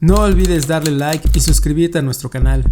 No olvides darle like y suscribirte a nuestro canal.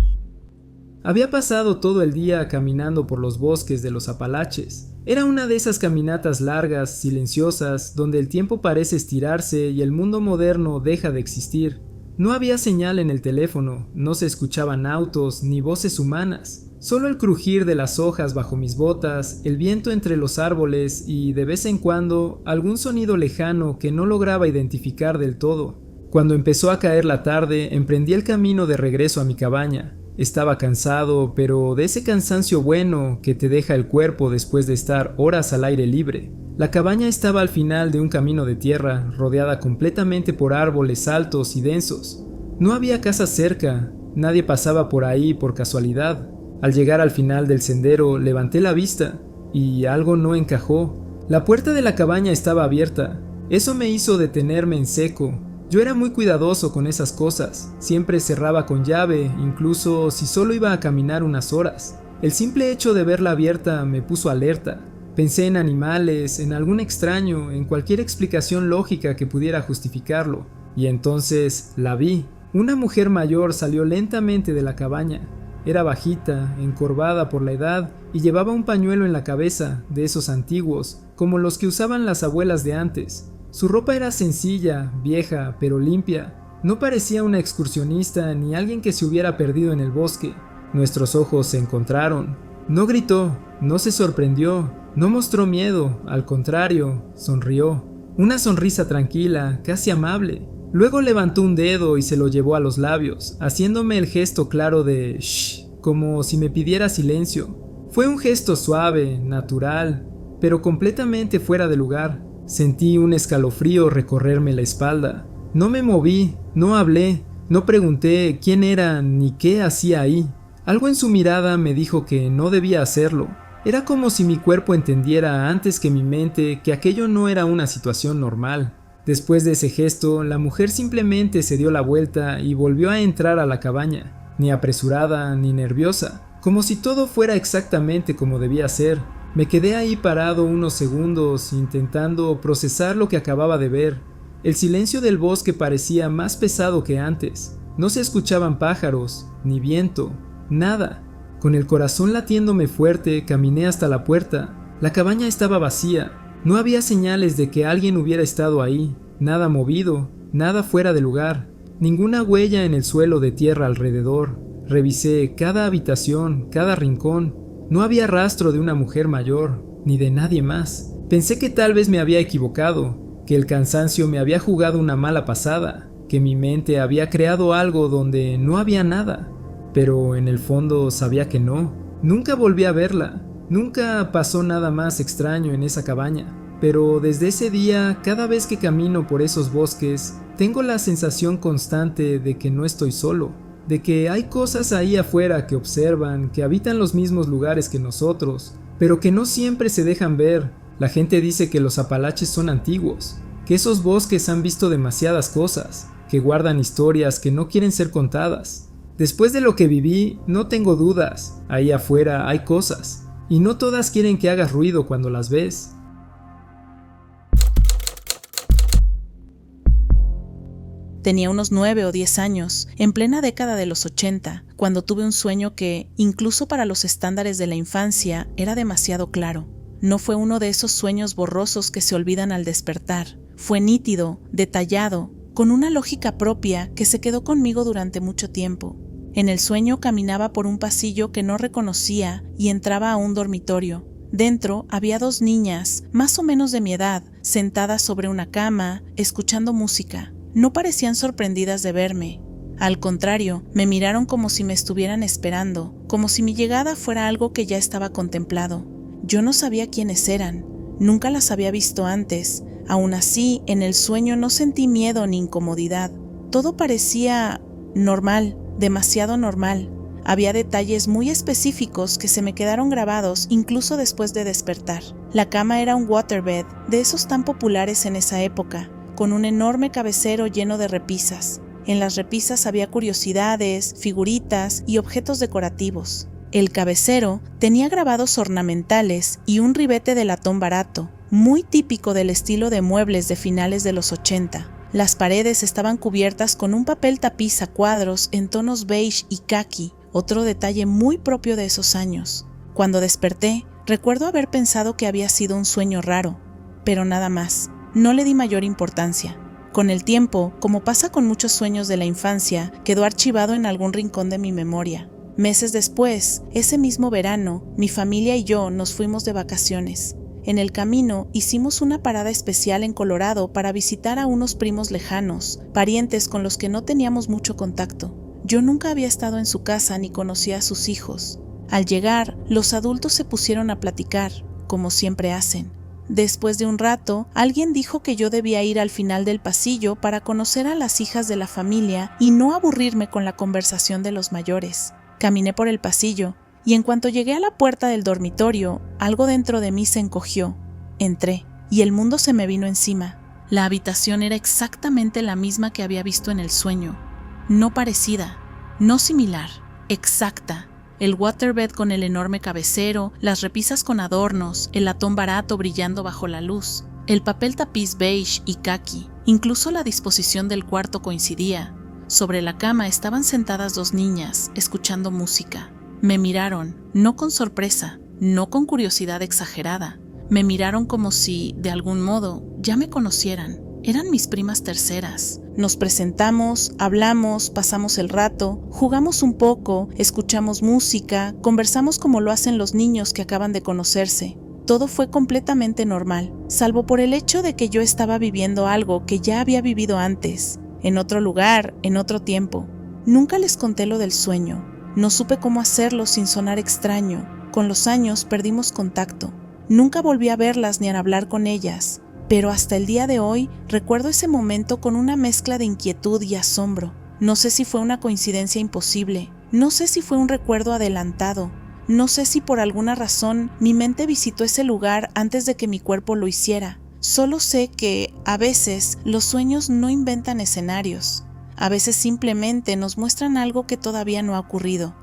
Había pasado todo el día caminando por los bosques de los Apalaches. Era una de esas caminatas largas, silenciosas, donde el tiempo parece estirarse y el mundo moderno deja de existir. No había señal en el teléfono, no se escuchaban autos ni voces humanas. Solo el crujir de las hojas bajo mis botas, el viento entre los árboles y, de vez en cuando, algún sonido lejano que no lograba identificar del todo. Cuando empezó a caer la tarde, emprendí el camino de regreso a mi cabaña. Estaba cansado, pero de ese cansancio bueno que te deja el cuerpo después de estar horas al aire libre. La cabaña estaba al final de un camino de tierra, rodeada completamente por árboles altos y densos. No había casas cerca, nadie pasaba por ahí por casualidad. Al llegar al final del sendero, levanté la vista, y algo no encajó. La puerta de la cabaña estaba abierta. Eso me hizo detenerme en seco. Yo era muy cuidadoso con esas cosas, siempre cerraba con llave, incluso si solo iba a caminar unas horas. El simple hecho de verla abierta me puso alerta. Pensé en animales, en algún extraño, en cualquier explicación lógica que pudiera justificarlo. Y entonces la vi. Una mujer mayor salió lentamente de la cabaña. Era bajita, encorvada por la edad y llevaba un pañuelo en la cabeza, de esos antiguos, como los que usaban las abuelas de antes. Su ropa era sencilla, vieja, pero limpia. No parecía una excursionista ni alguien que se hubiera perdido en el bosque. Nuestros ojos se encontraron. No gritó, no se sorprendió, no mostró miedo, al contrario, sonrió. Una sonrisa tranquila, casi amable. Luego levantó un dedo y se lo llevó a los labios, haciéndome el gesto claro de shh, como si me pidiera silencio. Fue un gesto suave, natural, pero completamente fuera de lugar. Sentí un escalofrío recorrerme la espalda. No me moví, no hablé, no pregunté quién era ni qué hacía ahí. Algo en su mirada me dijo que no debía hacerlo. Era como si mi cuerpo entendiera antes que mi mente que aquello no era una situación normal. Después de ese gesto, la mujer simplemente se dio la vuelta y volvió a entrar a la cabaña, ni apresurada ni nerviosa, como si todo fuera exactamente como debía ser. Me quedé ahí parado unos segundos intentando procesar lo que acababa de ver. El silencio del bosque parecía más pesado que antes. No se escuchaban pájaros, ni viento, nada. Con el corazón latiéndome fuerte, caminé hasta la puerta. La cabaña estaba vacía. No había señales de que alguien hubiera estado ahí. Nada movido, nada fuera de lugar. Ninguna huella en el suelo de tierra alrededor. Revisé cada habitación, cada rincón. No había rastro de una mujer mayor, ni de nadie más. Pensé que tal vez me había equivocado, que el cansancio me había jugado una mala pasada, que mi mente había creado algo donde no había nada. Pero en el fondo sabía que no. Nunca volví a verla, nunca pasó nada más extraño en esa cabaña. Pero desde ese día, cada vez que camino por esos bosques, tengo la sensación constante de que no estoy solo. De que hay cosas ahí afuera que observan, que habitan los mismos lugares que nosotros, pero que no siempre se dejan ver. La gente dice que los Apalaches son antiguos, que esos bosques han visto demasiadas cosas, que guardan historias que no quieren ser contadas. Después de lo que viví, no tengo dudas, ahí afuera hay cosas, y no todas quieren que hagas ruido cuando las ves. Tenía unos 9 o 10 años, en plena década de los 80, cuando tuve un sueño que, incluso para los estándares de la infancia, era demasiado claro. No fue uno de esos sueños borrosos que se olvidan al despertar. Fue nítido, detallado, con una lógica propia que se quedó conmigo durante mucho tiempo. En el sueño caminaba por un pasillo que no reconocía y entraba a un dormitorio. Dentro había 2 niñas, más o menos de mi edad, sentadas sobre una cama, escuchando música. No parecían sorprendidas de verme. Al contrario, me miraron como si me estuvieran esperando, como si mi llegada fuera algo que ya estaba contemplado. Yo no sabía quiénes eran, nunca las había visto antes. Aún así, en el sueño no sentí miedo ni incomodidad. Todo parecía normal, demasiado normal. Había detalles muy específicos que se me quedaron grabados incluso después de despertar. La cama era un waterbed, de esos tan populares en esa época, con un enorme cabecero lleno de repisas. En las repisas había curiosidades, figuritas y objetos decorativos. El cabecero tenía grabados ornamentales y un ribete de latón barato, muy típico del estilo de muebles de finales de los 80. Las paredes estaban cubiertas con un papel tapiz a cuadros en tonos beige y caqui, otro detalle muy propio de esos años. Cuando desperté, recuerdo haber pensado que había sido un sueño raro, pero nada más. No le di mayor importancia. Con el tiempo, como pasa con muchos sueños de la infancia, quedó archivado en algún rincón de mi memoria. Meses después, ese mismo verano, mi familia y yo nos fuimos de vacaciones. En el camino hicimos una parada especial en Colorado para visitar a unos primos lejanos, parientes con los que no teníamos mucho contacto. Yo nunca había estado en su casa ni conocía a sus hijos. Al llegar, los adultos se pusieron a platicar, como siempre hacen. Después de un rato, alguien dijo que yo debía ir al final del pasillo para conocer a las hijas de la familia y no aburrirme con la conversación de los mayores. Caminé por el pasillo, y en cuanto llegué a la puerta del dormitorio, algo dentro de mí se encogió. Entré, y el mundo se me vino encima. La habitación era exactamente la misma que había visto en el sueño. No parecida, no similar, exacta. El waterbed con el enorme cabecero, las repisas con adornos, el latón barato brillando bajo la luz, el papel tapiz beige y caqui. Incluso la disposición del cuarto coincidía. Sobre la cama estaban sentadas dos niñas, escuchando música. Me miraron, no con sorpresa, no con curiosidad exagerada. Me miraron como si, de algún modo, ya me conocieran. Eran mis primas terceras. Nos presentamos, hablamos, pasamos el rato, jugamos un poco, escuchamos música, conversamos como lo hacen los niños que acaban de conocerse. Todo fue completamente normal, salvo por el hecho de que yo estaba viviendo algo que ya había vivido antes, en otro lugar, en otro tiempo. Nunca les conté lo del sueño. No supe cómo hacerlo sin sonar extraño. Con los años perdimos contacto. Nunca volví a verlas ni a hablar con ellas, pero hasta el día de hoy recuerdo ese momento con una mezcla de inquietud y asombro. No sé si fue una coincidencia imposible, no sé si fue un recuerdo adelantado, no sé si por alguna razón mi mente visitó ese lugar antes de que mi cuerpo lo hiciera. Solo sé que, a veces, los sueños no inventan escenarios. A veces simplemente nos muestran algo que todavía no ha ocurrido.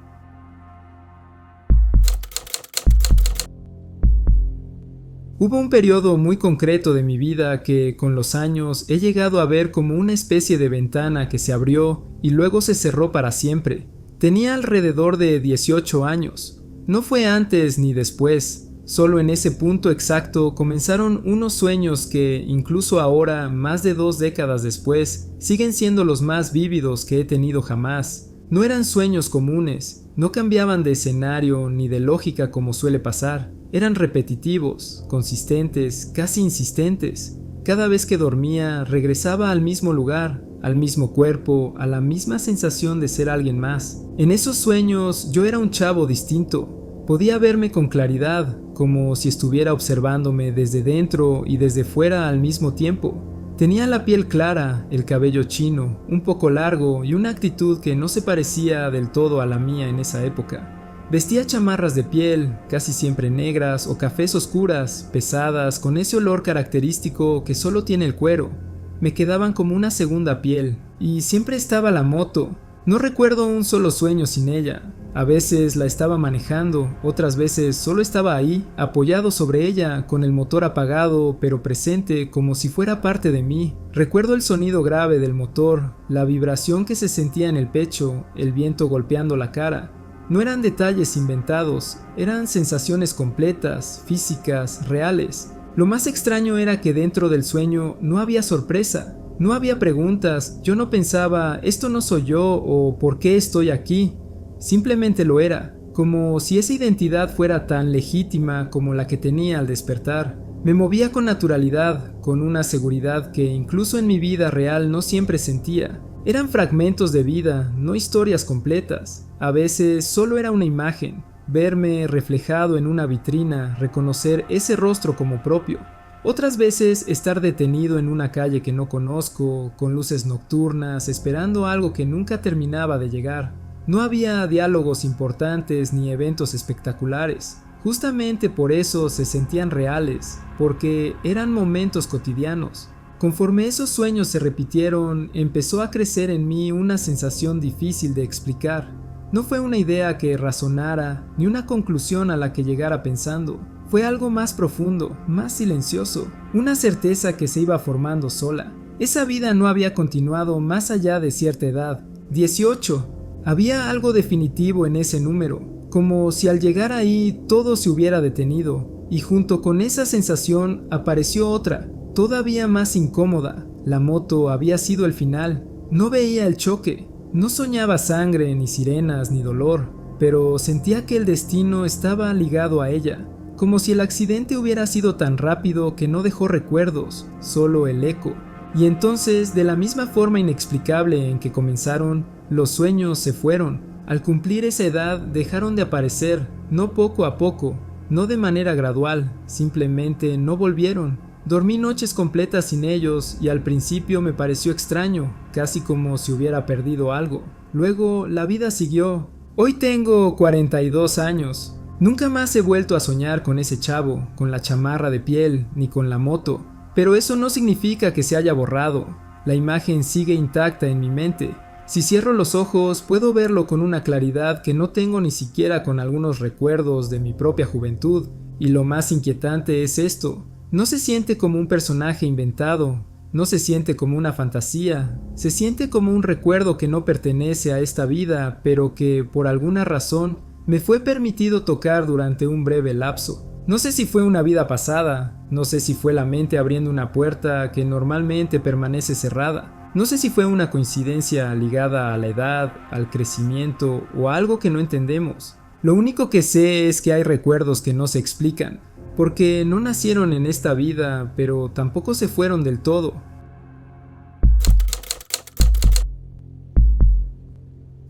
Hubo un periodo muy concreto de mi vida que, con los años, he llegado a ver como una especie de ventana que se abrió y luego se cerró para siempre. Tenía alrededor de 18 años. No fue antes ni después. Solo en ese punto exacto comenzaron unos sueños que, incluso ahora, más de 2 décadas después, siguen siendo los más vívidos que he tenido jamás. No eran sueños comunes, no cambiaban de escenario ni de lógica como suele pasar. Eran repetitivos, consistentes, casi insistentes. Cada vez que dormía, regresaba al mismo lugar, al mismo cuerpo, a la misma sensación de ser alguien más. En esos sueños yo era un chavo distinto. Podía verme con claridad, como si estuviera observándome desde dentro y desde fuera al mismo tiempo. Tenía la piel clara, el cabello chino, un poco largo y una actitud que no se parecía del todo a la mía en esa época. Vestía chamarras de piel, casi siempre negras o cafés oscuras, pesadas, con ese olor característico que solo tiene el cuero. Me quedaban como una segunda piel, y siempre estaba la moto. No recuerdo un solo sueño sin ella. A veces la estaba manejando, otras veces solo estaba ahí, apoyado sobre ella, con el motor apagado pero presente como si fuera parte de mí. Recuerdo el sonido grave del motor, la vibración que se sentía en el pecho, el viento golpeando la cara. No eran detalles inventados, eran sensaciones completas, físicas, reales. Lo más extraño era que dentro del sueño no había sorpresa. No había preguntas, yo no pensaba, esto no soy yo o ¿por qué estoy aquí? Simplemente lo era, como si esa identidad fuera tan legítima como la que tenía al despertar. Me movía con naturalidad, con una seguridad que incluso en mi vida real no siempre sentía. Eran fragmentos de vida, no historias completas. A veces solo era una imagen, verme reflejado en una vitrina, reconocer ese rostro como propio. Otras veces estar detenido en una calle que no conozco, con luces nocturnas, esperando algo que nunca terminaba de llegar. No había diálogos importantes ni eventos espectaculares. Justamente por eso se sentían reales, porque eran momentos cotidianos. Conforme esos sueños se repitieron, empezó a crecer en mí una sensación difícil de explicar. No fue una idea que razonara, ni una conclusión a la que llegara pensando. Fue algo más profundo, más silencioso, una certeza que se iba formando sola. Esa vida no había continuado más allá de cierta edad. 18. Había algo definitivo en ese número, como si al llegar ahí todo se hubiera detenido, y junto con esa sensación apareció otra, todavía más incómoda. La moto había sido el final. No veía el choque, no soñaba sangre, ni sirenas, ni dolor, pero sentía que el destino estaba ligado a ella, como si el accidente hubiera sido tan rápido que no dejó recuerdos, solo el eco. Y entonces, de la misma forma inexplicable en que comenzaron, los sueños se fueron. Al cumplir esa edad dejaron de aparecer, no poco a poco, no de manera gradual, simplemente no volvieron. Dormí noches completas sin ellos y al principio me pareció extraño, casi como si hubiera perdido algo. Luego la vida siguió. Hoy tengo 42 años. Nunca más he vuelto a soñar con ese chavo, con la chamarra de piel, ni con la moto. Pero eso no significa que se haya borrado. La imagen sigue intacta en mi mente. Si cierro los ojos, puedo verlo con una claridad que no tengo ni siquiera con algunos recuerdos de mi propia juventud. Y lo más inquietante es esto. No se siente como un personaje inventado, no se siente como una fantasía, se siente como un recuerdo que no pertenece a esta vida, pero que, por alguna razón, me fue permitido tocar durante un breve lapso. No sé si fue una vida pasada, no sé si fue la mente abriendo una puerta que normalmente permanece cerrada, no sé si fue una coincidencia ligada a la edad, al crecimiento o a algo que no entendemos. Lo único que sé es que hay recuerdos que no se explican, porque no nacieron en esta vida, pero tampoco se fueron del todo.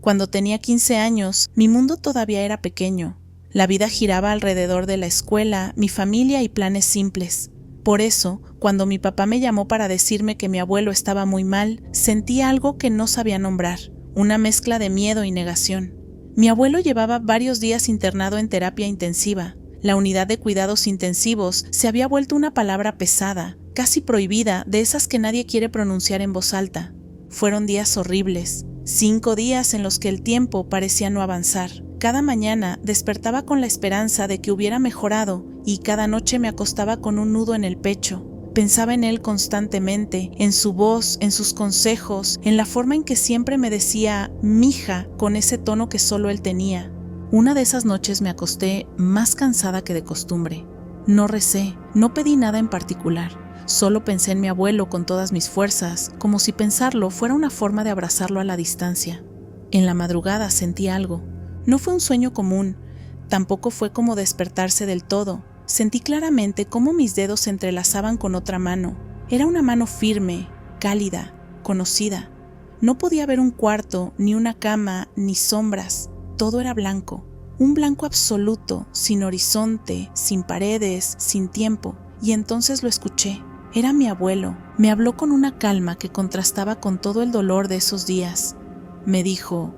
Cuando tenía 15 años, mi mundo todavía era pequeño. La vida giraba alrededor de la escuela, mi familia y planes simples. Por eso, cuando mi papá me llamó para decirme que mi abuelo estaba muy mal, sentí algo que no sabía nombrar, una mezcla de miedo y negación. Mi abuelo llevaba varios días internado en terapia intensiva. La unidad de cuidados intensivos se había vuelto una palabra pesada, casi prohibida, de esas que nadie quiere pronunciar en voz alta. Fueron días horribles, 5 días en los que el tiempo parecía no avanzar. Cada mañana despertaba con la esperanza de que hubiera mejorado y cada noche me acostaba con un nudo en el pecho. Pensaba en él constantemente, en su voz, en sus consejos, en la forma en que siempre me decía "mija" con ese tono que solo él tenía. Una de esas noches me acosté más cansada que de costumbre. No recé, no pedí nada en particular. Solo pensé en mi abuelo con todas mis fuerzas, como si pensarlo fuera una forma de abrazarlo a la distancia. En la madrugada sentí algo. No fue un sueño común, tampoco fue como despertarse del todo. Sentí claramente cómo mis dedos se entrelazaban con otra mano. Era una mano firme, cálida, conocida. No podía ver un cuarto, ni una cama, ni sombras. Todo era blanco, un blanco absoluto, sin horizonte, sin paredes, sin tiempo. Y entonces lo escuché. Era mi abuelo. Me habló con una calma que contrastaba con todo el dolor de esos días. Me dijo: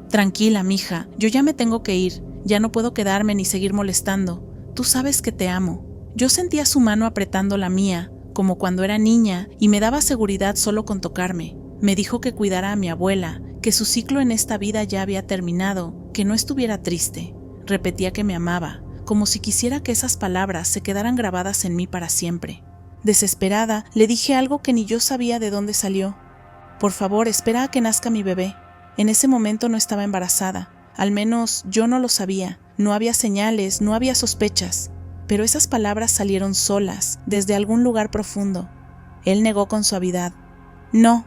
"Tranquila, mija, yo ya me tengo que ir. Ya no puedo quedarme ni seguir molestando. Tú sabes que te amo". Yo sentía su mano apretando la mía, como cuando era niña, y me daba seguridad solo con tocarme. Me dijo que cuidara a mi abuela, que su ciclo en esta vida ya había terminado, que no estuviera triste. Repetía que me amaba, como si quisiera que esas palabras se quedaran grabadas en mí para siempre. Desesperada, le dije algo que ni yo sabía de dónde salió. "Por favor, espera a que nazca mi bebé". En ese momento no estaba embarazada, al menos yo no lo sabía. No había señales, no había sospechas, pero esas palabras salieron solas, desde algún lugar profundo. Él negó con suavidad: "No,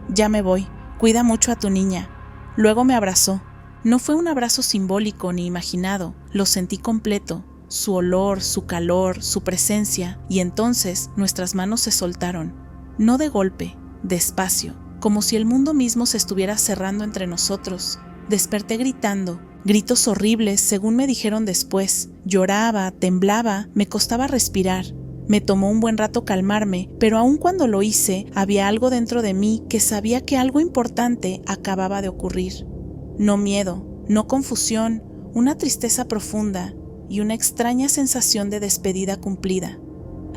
ya me voy. Cuida mucho a tu niña". Luego me abrazó. No fue un abrazo simbólico ni imaginado, lo sentí completo, su olor, su calor, su presencia, y entonces nuestras manos se soltaron. No de golpe, despacio, como si el mundo mismo se estuviera cerrando entre nosotros. Desperté gritando, gritos horribles según me dijeron después. Lloraba, temblaba, me costaba respirar. Me tomó un buen rato calmarme, pero aun cuando lo hice, había algo dentro de mí que sabía que algo importante acababa de ocurrir. No miedo, no confusión, una tristeza profunda y una extraña sensación de despedida cumplida.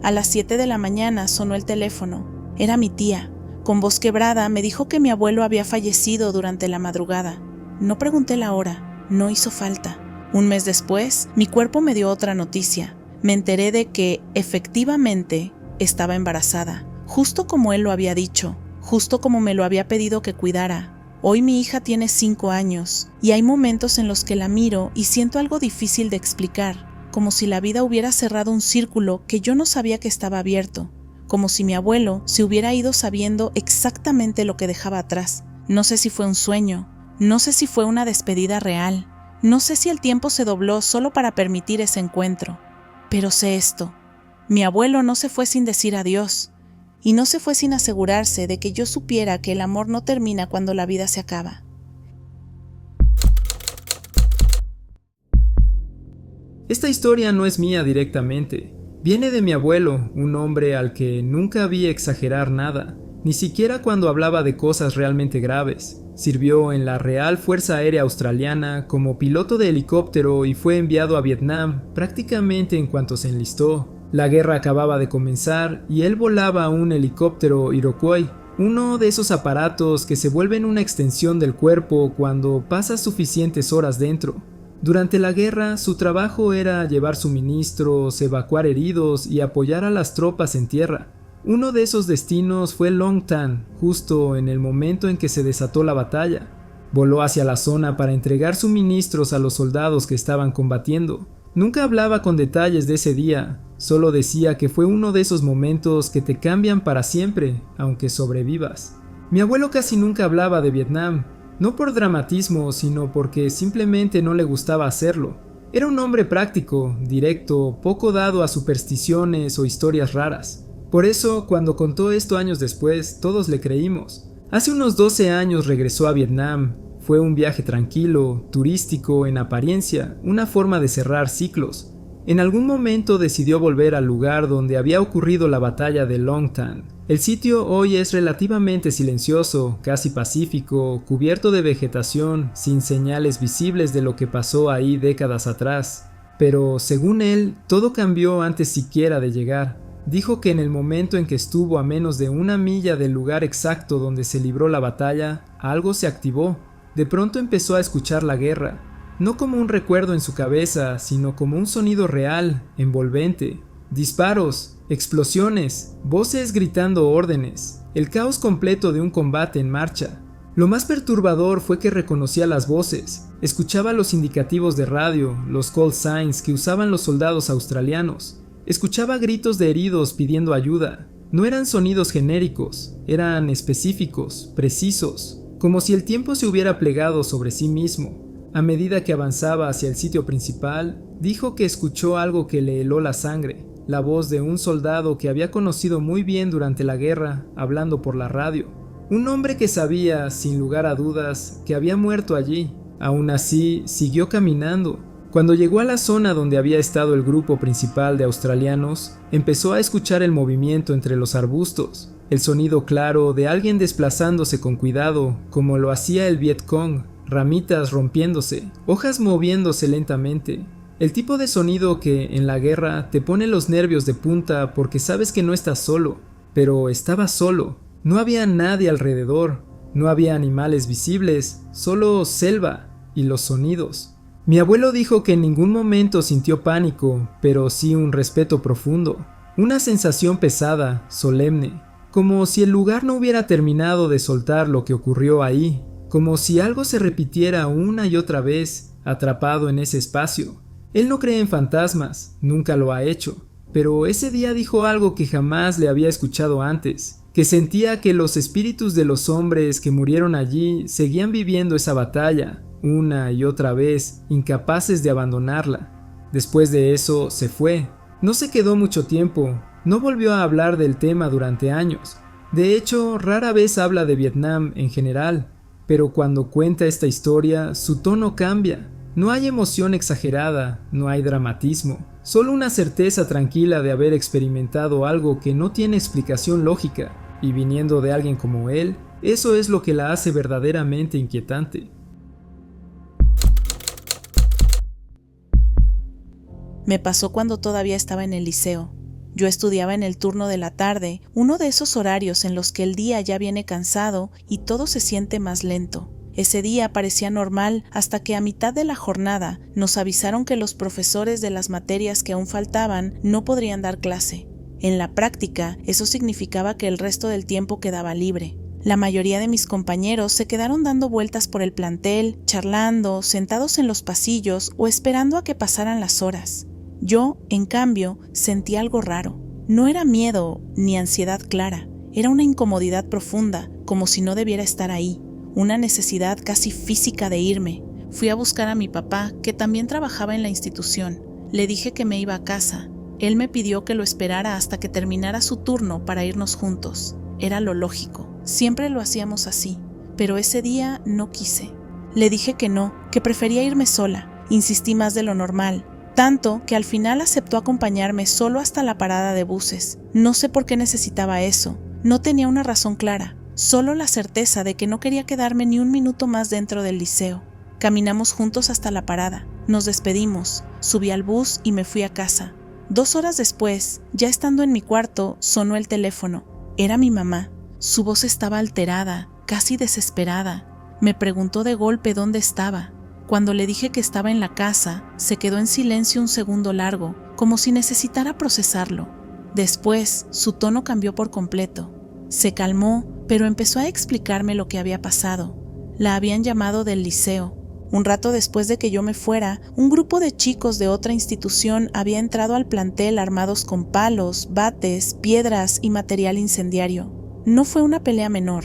A las 7 de la mañana sonó el teléfono. Era mi tía. Con voz quebrada me dijo que mi abuelo había fallecido durante la madrugada. No pregunté la hora, no hizo falta. Un mes después, mi cuerpo me dio otra noticia. Me enteré de que, efectivamente, estaba embarazada. justo como él lo había dicho, justo como me lo había pedido que cuidara. Hoy mi hija tiene 5 años y hay momentos en los que la miro y siento algo difícil de explicar, como si la vida hubiera cerrado un círculo que yo no sabía que estaba abierto, como si mi abuelo se hubiera ido sabiendo exactamente lo que dejaba atrás. No sé si fue un sueño, no sé si fue una despedida real, no sé si el tiempo se dobló solo para permitir ese encuentro, pero sé esto: mi abuelo no se fue sin decir adiós, y no se fue sin asegurarse de que yo supiera que el amor no termina cuando la vida se acaba. Esta historia no es mía directamente. Viene de mi abuelo, un hombre al que nunca vi exagerar nada, ni siquiera cuando hablaba de cosas realmente graves. Sirvió en la Real Fuerza Aérea Australiana como piloto de helicóptero y fue enviado a Vietnam prácticamente en cuanto se enlistó. La guerra acababa de comenzar y él volaba un helicóptero Iroquois, uno de esos aparatos que se vuelven una extensión del cuerpo cuando pasas suficientes horas dentro. Durante la guerra, su trabajo era llevar suministros, evacuar heridos y apoyar a las tropas en tierra. Uno de esos destinos fue Long Tan, justo en el momento en que se desató la batalla. Voló hacia la zona para entregar suministros a los soldados que estaban combatiendo. Nunca hablaba con detalles de ese día, solo decía que fue uno de esos momentos que te cambian para siempre, aunque sobrevivas. Mi abuelo casi nunca hablaba de Vietnam, no por dramatismo, sino porque simplemente no le gustaba hacerlo. Era un hombre práctico, directo, poco dado a supersticiones o historias raras. Por eso, cuando contó esto años después, todos le creímos. Hace unos 12 años regresó a Vietnam. Fue un viaje tranquilo, turístico en apariencia, una forma de cerrar ciclos. En algún momento decidió volver al lugar donde había ocurrido la batalla de Long Tan. El sitio hoy es relativamente silencioso, casi pacífico, cubierto de vegetación, sin señales visibles de lo que pasó ahí décadas atrás. Pero, según él, todo cambió antes siquiera de llegar. Dijo que en el momento en que estuvo a menos de 1 milla del lugar exacto donde se libró la batalla, algo se activó. De pronto empezó a escuchar la guerra, no como un recuerdo en su cabeza, sino como un sonido real, envolvente. Disparos, explosiones, voces gritando órdenes, el caos completo de un combate en marcha. Lo más perturbador fue que reconocía las voces, escuchaba los indicativos de radio, los call signs que usaban los soldados australianos, escuchaba gritos de heridos pidiendo ayuda. No eran sonidos genéricos, eran específicos, precisos, como si el tiempo se hubiera plegado sobre sí mismo. A medida que avanzaba hacia el sitio principal, dijo que escuchó algo que le heló la sangre, la voz de un soldado que había conocido muy bien durante la guerra, hablando por la radio. Un hombre que sabía, sin lugar a dudas, que había muerto allí. Aún así, siguió caminando. Cuando llegó a la zona donde había estado el grupo principal de australianos, empezó a escuchar el movimiento entre los arbustos, el sonido claro de alguien desplazándose con cuidado, como lo hacía el Viet Cong, ramitas rompiéndose, hojas moviéndose lentamente. El tipo de sonido que, en la guerra, te pone los nervios de punta porque sabes que no estás solo, pero estaba solo. No había nadie alrededor, no había animales visibles, solo selva y los sonidos. Mi abuelo dijo que en ningún momento sintió pánico, pero sí un respeto profundo, una sensación pesada, solemne, como si el lugar no hubiera terminado de soltar lo que ocurrió ahí, como si algo se repitiera una y otra vez, atrapado en ese espacio. Él no cree en fantasmas, nunca lo ha hecho, pero ese día dijo algo que jamás le había escuchado antes, que sentía que los espíritus de los hombres que murieron allí seguían viviendo esa batalla, una y otra vez, incapaces de abandonarla. Después de eso, se fue. No se quedó mucho tiempo, no volvió a hablar del tema durante años. De hecho, rara vez habla de Vietnam en general, pero cuando cuenta esta historia, su tono cambia. No hay emoción exagerada, no hay dramatismo, solo una certeza tranquila de haber experimentado algo que no tiene explicación lógica, y viniendo de alguien como él, eso es lo que la hace verdaderamente inquietante. Me pasó cuando todavía estaba en el liceo. Yo estudiaba en el turno de la tarde, uno de esos horarios en los que el día ya viene cansado y todo se siente más lento. Ese día parecía normal hasta que a mitad de la jornada nos avisaron que los profesores de las materias que aún faltaban no podrían dar clase. En la práctica, eso significaba que el resto del tiempo quedaba libre. La mayoría de mis compañeros se quedaron dando vueltas por el plantel, charlando, sentados en los pasillos o esperando a que pasaran las horas. Yo, en cambio, sentí algo raro. No era miedo ni ansiedad clara, era una incomodidad profunda, como si no debiera estar ahí, una necesidad casi física de irme. Fui a buscar a mi papá, que también trabajaba en la institución. Le dije que me iba a casa. Él me pidió que lo esperara hasta que terminara su turno para irnos juntos. Era lo lógico, siempre lo hacíamos así, pero ese día no quise. Le dije que no, que prefería irme sola. Insistí más de lo normal, tanto que al final aceptó acompañarme solo hasta la parada de buses. No sé por qué necesitaba eso, no tenía una razón clara, solo la certeza de que no quería quedarme ni un minuto más dentro del liceo. Caminamos juntos hasta la parada, nos despedimos, subí al bus y me fui a casa. 2 horas después, ya estando en mi cuarto, sonó el teléfono. Era mi mamá. Su voz estaba alterada, casi desesperada. Me preguntó de golpe dónde estaba. Cuando le dije que estaba en la casa, se quedó en silencio un segundo largo, como si necesitara procesarlo. Después, su tono cambió por completo. Se calmó, pero empezó a explicarme lo que había pasado. La habían llamado del liceo. Un rato después de que yo me fuera, un grupo de chicos de otra institución había entrado al plantel armados con palos, bates, piedras y material incendiario. No fue una pelea menor,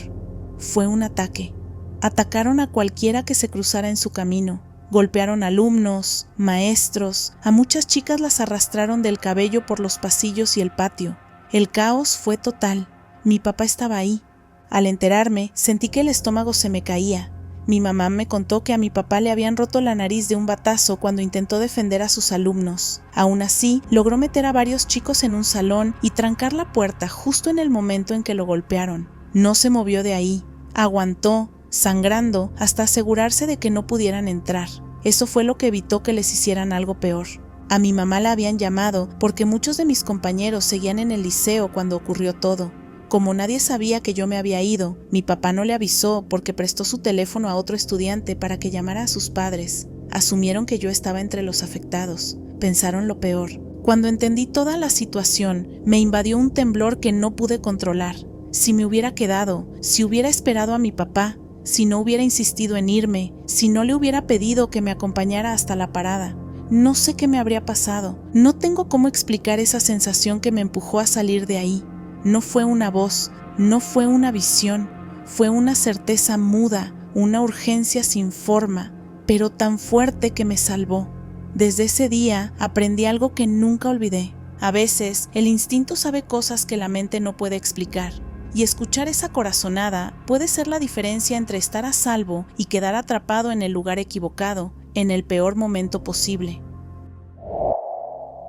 fue un ataque. Atacaron a cualquiera que se cruzara en su camino. Golpearon alumnos, maestros, a muchas chicas las arrastraron del cabello por los pasillos y el patio. El caos fue total. Mi papá estaba ahí. Al enterarme, sentí que el estómago se me caía. Mi mamá me contó que a mi papá le habían roto la nariz de un batazo cuando intentó defender a sus alumnos. Aún así, logró meter a varios chicos en un salón y trancar la puerta justo en el momento en que lo golpearon. No se movió de ahí. Aguantó, sangrando, hasta asegurarse de que no pudieran entrar. Eso fue lo que evitó que les hicieran algo peor. A mi mamá la habían llamado porque muchos de mis compañeros seguían en el liceo cuando ocurrió todo. Como nadie sabía que yo me había ido, mi papá no le avisó porque prestó su teléfono a otro estudiante para que llamara a sus padres. Asumieron que yo estaba entre los afectados. Pensaron lo peor. Cuando entendí toda la situación, me invadió un temblor que no pude controlar. Si me hubiera quedado, si hubiera esperado a mi papá, si no hubiera insistido en irme, si no le hubiera pedido que me acompañara hasta la parada, no sé qué me habría pasado. No tengo cómo explicar esa sensación que me empujó a salir de ahí. No fue una voz, no fue una visión, fue una certeza muda, una urgencia sin forma, pero tan fuerte que me salvó. Desde ese día aprendí algo que nunca olvidé. A veces el instinto sabe cosas que la mente no puede explicar, y escuchar esa corazonada puede ser la diferencia entre estar a salvo y quedar atrapado en el lugar equivocado, en el peor momento posible.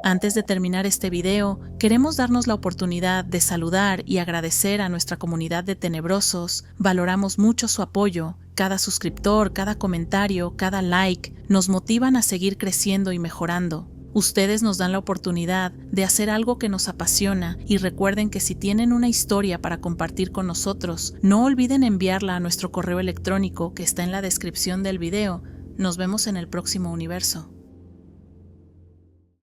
Antes de terminar este video, queremos darnos la oportunidad de saludar y agradecer a nuestra comunidad de tenebrosos. Valoramos mucho su apoyo. Cada suscriptor, cada comentario, cada like nos motivan a seguir creciendo y mejorando. Ustedes nos dan la oportunidad de hacer algo que nos apasiona y recuerden que si tienen una historia para compartir con nosotros, no olviden enviarla a nuestro correo electrónico que está en la descripción del video. Nos vemos en el próximo universo.